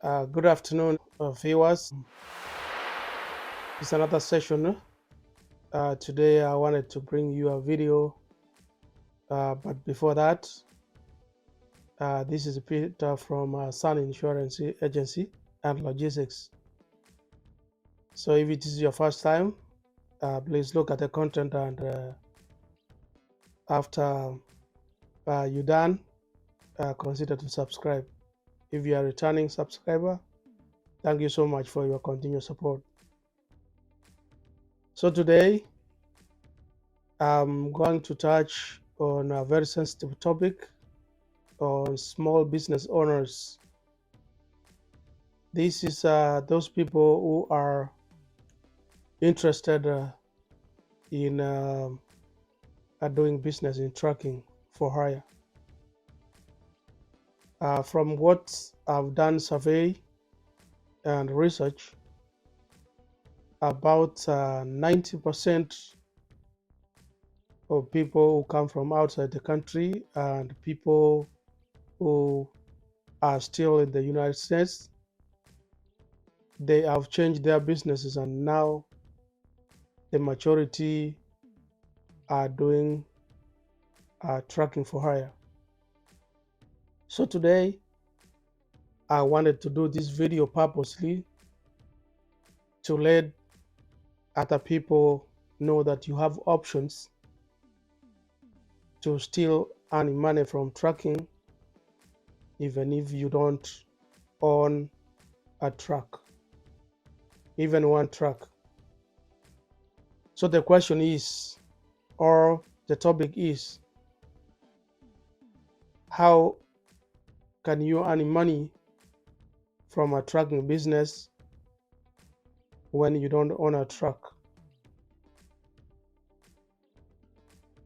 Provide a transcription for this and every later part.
Good afternoon, viewers. It's another session. Today, I wanted to bring you a video, but before that, this is Peter from Sun Insurance Agency and Logistics. So, if it is your first time, please look at the content, and after you're done, consider to subscribe. If you are a returning subscriber, thank you so much for your continued support. So, today, I'm going to touch on a very sensitive topic on small business owners. This is those people who are interested in doing business in trucking for hire. From what I've done survey and research, about 90% of people who come from outside the country and people who are still in the United States, they have changed their businesses, and now the majority are doing trucking for hire. So today I wanted to do this video purposely to let other people know that you have options to still earn money from trucking even if you don't own a truck, even one truck. So the question is, or the topic is, how can you earn money from a trucking business when you don't own a truck?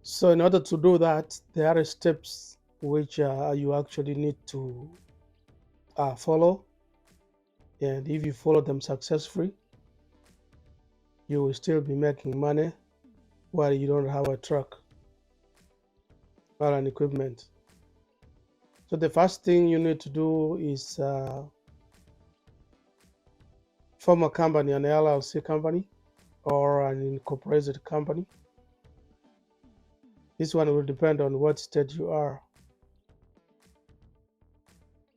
So in order to do that, there are steps which you actually need to follow, and if you follow them successfully, you will still be making money while you don't have a truck or an equipment. So the first thing you need to do is form a company, an LLC company or an incorporated company. This one will depend on what state you are.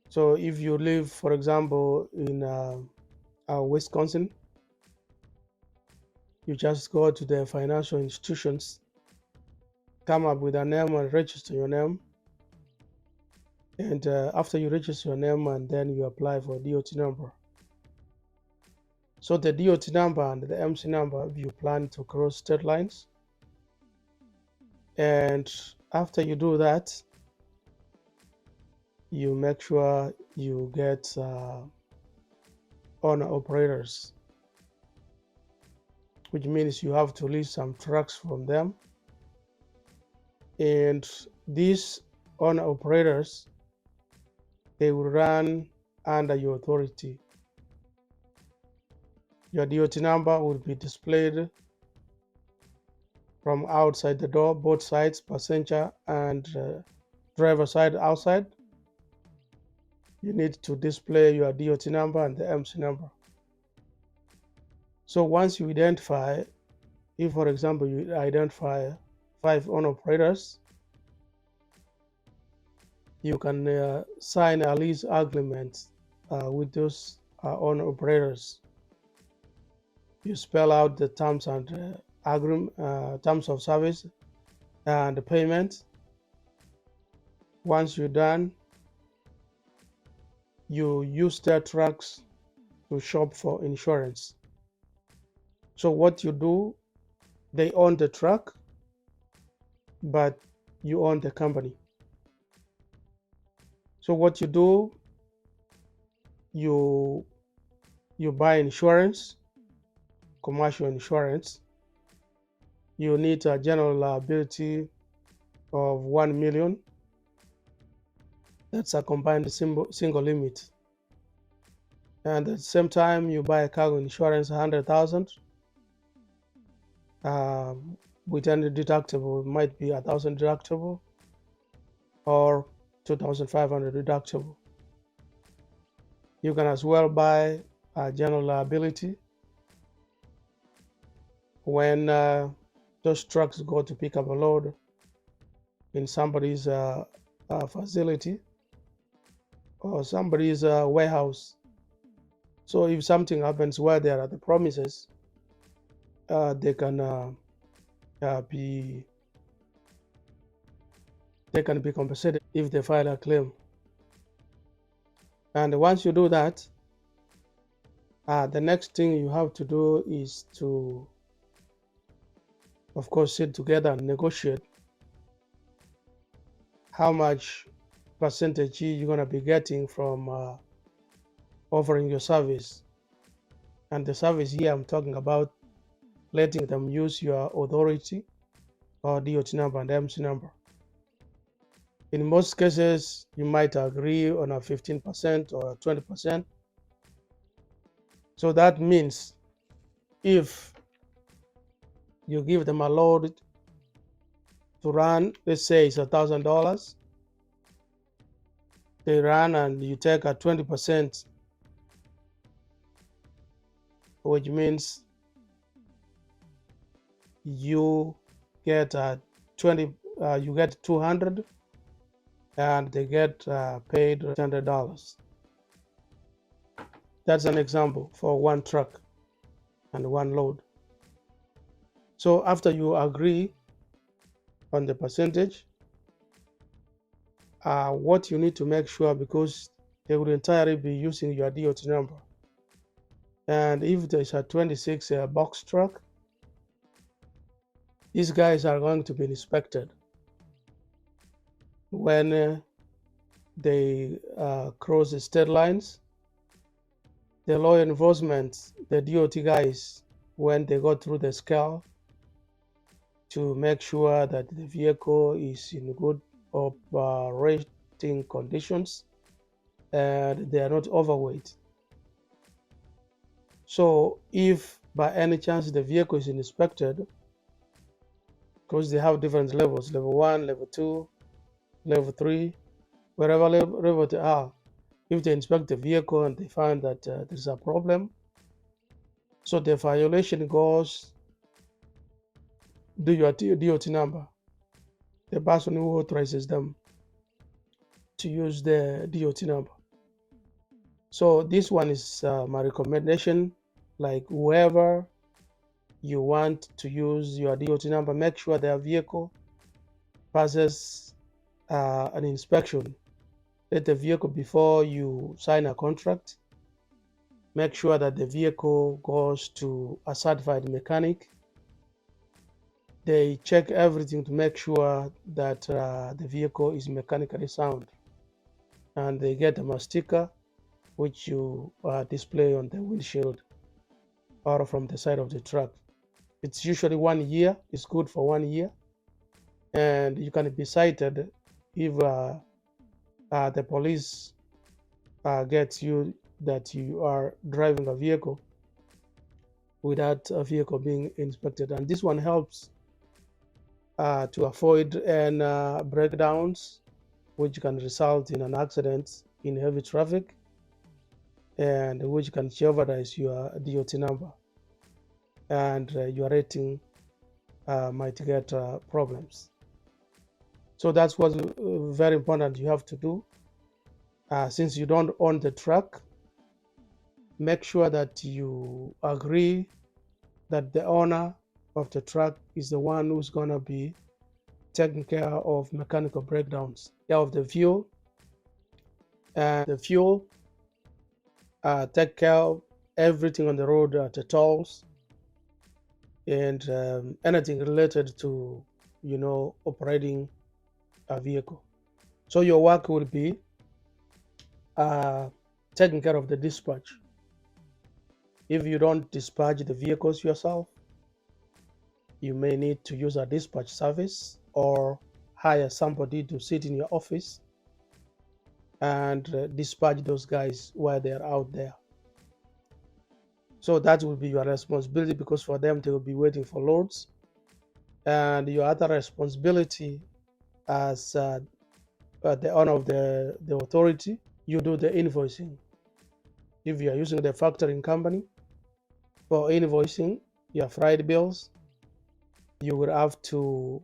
So if you live, for example, in Wisconsin, you just go to the financial institutions, come up with a name and register your name. And after you register your name, and then you apply for DOT number. So the DOT number and the MC number, if you plan to cross state lines. And after you do that, you make sure you get owner operators, which means you have to lease some trucks from them. And these owner operators, they will run under your authority. Your DOT number will be displayed from outside the door, both sides, passenger and driver side outside. You need to display your DOT number and the MC number. So once you identify, if for example you identify 5 owner operators, you can sign a lease agreement with those owner operators. You spell out the terms and terms of service and the payment. Once you're done, you use their trucks to shop for insurance. So what you do, they own the truck, but you own the company. So what you do, you buy insurance, commercial insurance. You need a general liability of 1 million. That's a combined single limit. And at the same time, you buy a cargo insurance 100,000 with any deductible. It might be 1,000 deductible or 2,500 deductible. You can as well buy general liability when those trucks go to pick up a load in somebody's facility or somebody's warehouse. So if something happens where they are at the premises, they can be compensated if they file a claim. And once you do that, the next thing you have to do is to, of course, sit together and negotiate how much percentage you're going to be getting from offering your service. And the service here I'm talking about letting them use your authority or DOT number and MC number. In most cases, you might agree on a 15% or 20%. So that means if you give them a load to run, let's say it's $1,000, they run and you take a 20%, which means you get 20, you get 200, and they get paid $100. That's an example for one truck and one load. So after you agree on the percentage, what you need to make sure, because they will entirely be using your DOT number. And if there's a 26 box truck, these guys are going to be inspected when they cross the state lines. The law enforcement, the DOT guys, when they go through the scale to make sure that the vehicle is in good operating conditions and they are not overweight. So if by any chance the vehicle is inspected, because they have different levels, level 1, level 2, level 3, wherever level they are, if they inspect the vehicle and they find that there's a problem, so the violation goes, do your DOT number, the person who authorizes them to use the DOT number. So this one is my recommendation. Like whoever you want to use your DOT number, make sure their vehicle passes an inspection. Let the vehicle, before you sign a contract, make sure that the vehicle goes to a certified mechanic. They check everything to make sure that the vehicle is mechanically sound, and they get them a sticker which you display on the windshield or from the side of the truck. It's usually 1 year. It's good for 1 year, and you can be cited if the police gets you that you are driving a vehicle without a vehicle being inspected. And this one helps to avoid any breakdowns, which can result in an accident in heavy traffic, and which can jeopardize your DOT number, and your rating might get problems. So that's what's very important you have to do. Since you don't own the truck, make sure that you agree that the owner of the truck is the one who's going to be taking care of mechanical breakdowns of the fuel. And the fuel, take care of everything on the road, the tolls, and anything related to, operating a vehicle. So your work will be taking care of the dispatch. If you don't dispatch the vehicles yourself, you may need to use a dispatch service or hire somebody to sit in your office and dispatch those guys while they're out there. So that will be your responsibility, because for them, they will be waiting for loads. And your other responsibility as the owner of the authority, you do the invoicing. If you are using the factoring company for invoicing your freight bills, you will have to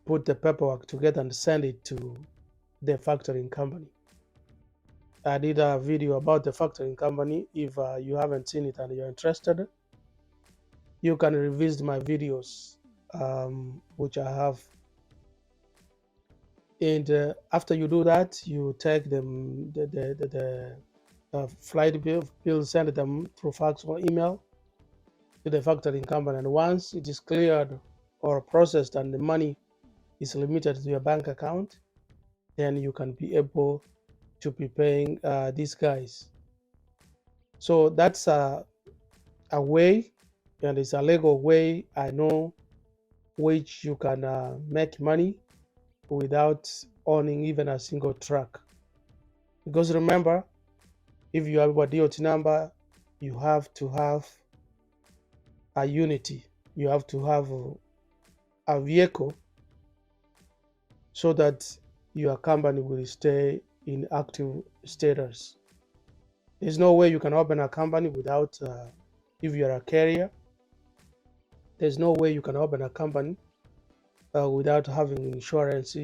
put the paperwork together and send it to the factoring company. I did a video about the factoring company. If you haven't seen it and you're interested, you can revisit my videos, which I have. And after you do that, you take them the flight bill, send them through fax or email to the factoring company. And once it is cleared or processed and the money is limited to your bank account, then you can be able to be paying these guys. So that's a way, and it's a legal way I know, which you can make money without owning even a single truck. Because remember, if you have a DOT number, you have to have a unity. You have to have a vehicle so that your company will stay in active status. There's no way you can open a company without, if you're a carrier, there's no way you can open a company without having insurance.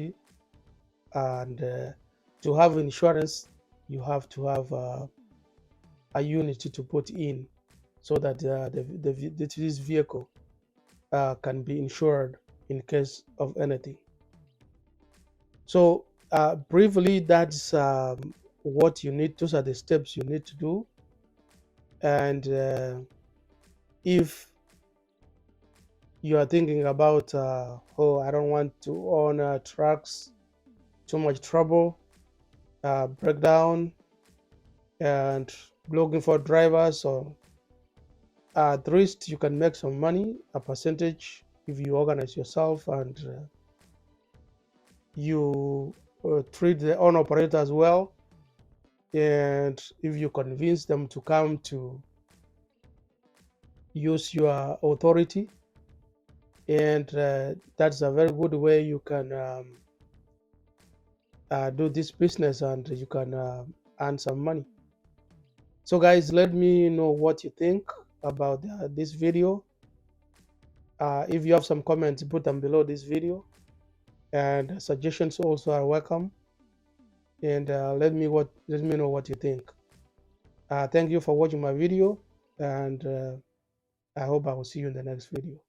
And to have insurance, you have to have a unity to put in so that this vehicle can be insured in case of anything. So briefly, that's what you need. Those are the steps you need to do. And if you are thinking about, oh, I don't want to own trucks, too much trouble, breakdown, and looking for drivers, or at least you can make some money, a percentage, if you organize yourself and you treat the own operators well, and if you convince them to come to use your authority, and that's a very good way you can do this business, and you can earn some money. So guys, let me know what you think about this video. If you have some comments, put them below this video, and suggestions also are welcome. And let me know what you think. Thank you for watching my video, and I hope I will see you in the next video.